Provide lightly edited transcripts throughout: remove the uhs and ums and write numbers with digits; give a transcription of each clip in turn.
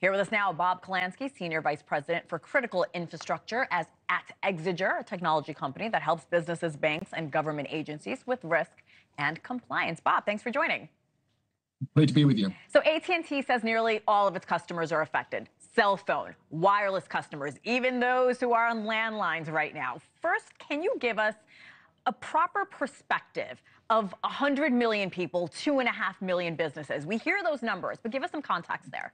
Here with us now, Bob Kolasky, Senior Vice President for Critical Infrastructure at Exiger, a technology company that helps businesses, banks, and government agencies with risk and compliance. Bob, thanks for joining. Great to be with you. So AT&T says nearly all of its customers are affected. Cell phone, wireless customers, even those who are on landlines right now. First, can you give us a proper perspective of 100 million people, 2.5 million businesses? We hear those numbers, but give us some context there.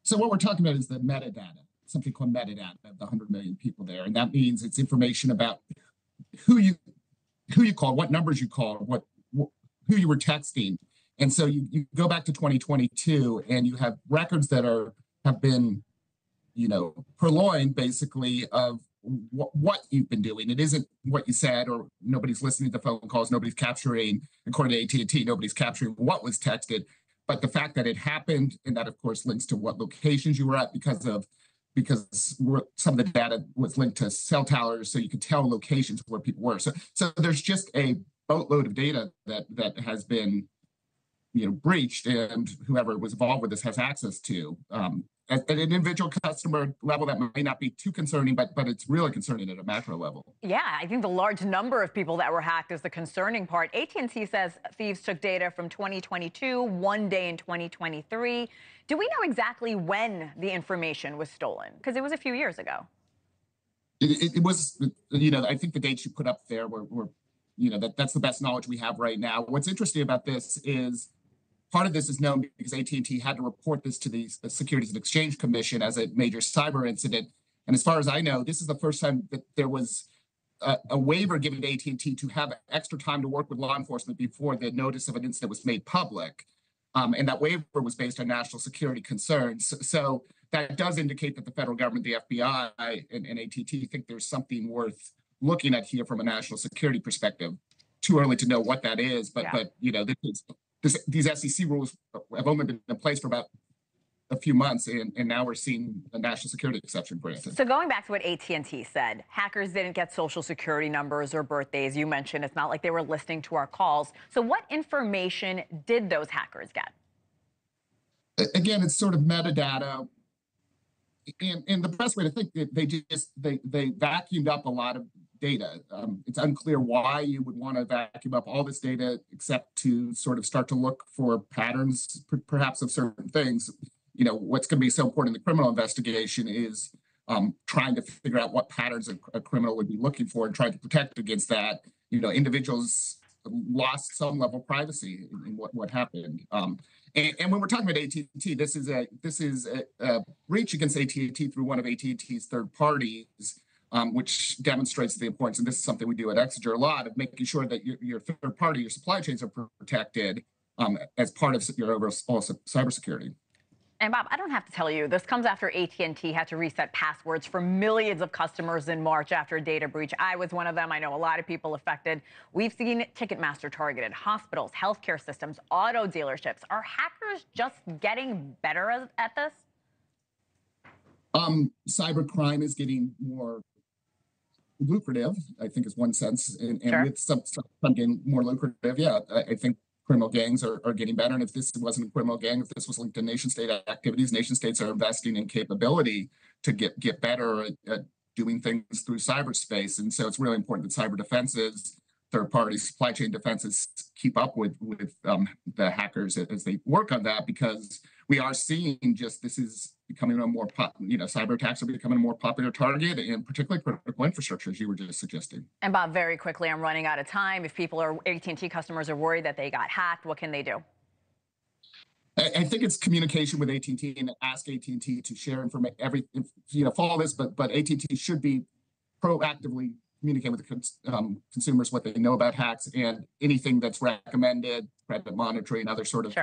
So what we're talking about is the metadata, something called metadata of the 100 million people there. And that means it's information about who you called, what numbers you called, who you were texting. And so you go back to 2022 and you have records that have been, purloined basically of what you've been doing. It isn't what you said, or nobody's listening to the phone calls, nobody's capturing, according to AT&T, nobody's capturing what was texted. But the fact that it happened, and that of course links to what locations you were at because some of the data was linked to cell towers, so you could tell locations where people were. So there's just a boatload of data that has been breached, and whoever was involved with this has access to. At an individual customer level, that may not be too concerning, but it's really concerning at a macro level. Yeah, I think the large number of people that were hacked is the concerning part. AT&T says thieves took data from 2022, one day in 2023. Do we know exactly when the information was stolen? Because it was a few years ago. It was, I think the dates you put up there were that's the best knowledge we have right now. What's interesting about this is, part of this is known because AT&T had to report this to the Securities and Exchange Commission as a major cyber incident. And as far as I know, this is the first time that there was a waiver given to AT&T to have extra time to work with law enforcement before the notice of an incident was made public. And that waiver was based on national security concerns. So that does indicate that the federal government, the FBI, and AT&T think there's something worth looking at here from a national security perspective. Too early to know what that is, but these SEC rules have only been in place for about a few months, and now we're seeing a national security exception granted. So going back to what AT&T said, hackers didn't get social security numbers or birthdays. You mentioned it's not like they were listening to our calls. So what information did those hackers get? Again, it's sort of metadata. And the best way to think, they vacuumed up a lot of data. It's unclear why you would want to vacuum up all this data, except to sort of start to look for patterns, perhaps, of certain things. What's going to be so important in the criminal investigation is trying to figure out what patterns a criminal would be looking for and trying to protect against that. Individuals lost some level of privacy in what happened. And when we're talking about AT&T, this is a breach against AT&T through one of AT&T's third parties, which demonstrates the importance, and this is something we do at Exiger a lot, of making sure that your third party, your supply chains are protected as part of your overall cybersecurity. And Bob, I don't have to tell you, this comes after AT&T had to reset passwords for millions of customers in March after a data breach. I was one of them. I know a lot of people affected. We've seen Ticketmaster targeted, hospitals, healthcare systems, auto dealerships. Are hackers just getting better at this? Cybercrime is getting more lucrative, I think, is one sense, and Sure. With some getting more lucrative, yeah, I think criminal gangs are getting better. And if this wasn't a criminal gang, if this was linked to nation state activities, nation states are investing in capability to get better at doing things through cyberspace. And so it's really important that cyber defenses, third party supply chain defenses, keep up with the hackers as they work on that, because we are seeing this is becoming a more cyber attacks are becoming a more popular target, and particularly critical infrastructure, as you were just suggesting. And Bob, very quickly, I'm running out of time. If AT&T customers are worried that they got hacked, what can they do? I think it's communication with AT&T and ask AT&T to share information, follow this, but AT&T should be proactively communicating with the consumers what they know about hacks, and anything that's recommended, credit monitoring, other sort of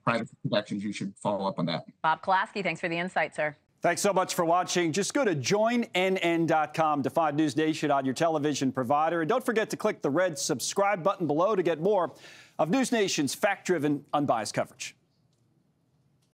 private protections, you should follow up on that. Bob Kolasky, thanks for the insight, sir. Thanks so much for watching. Just go to joinnn.com to find NewsNation on your television provider. And don't forget to click the red subscribe button below to get more of NewsNation's fact-driven, unbiased coverage.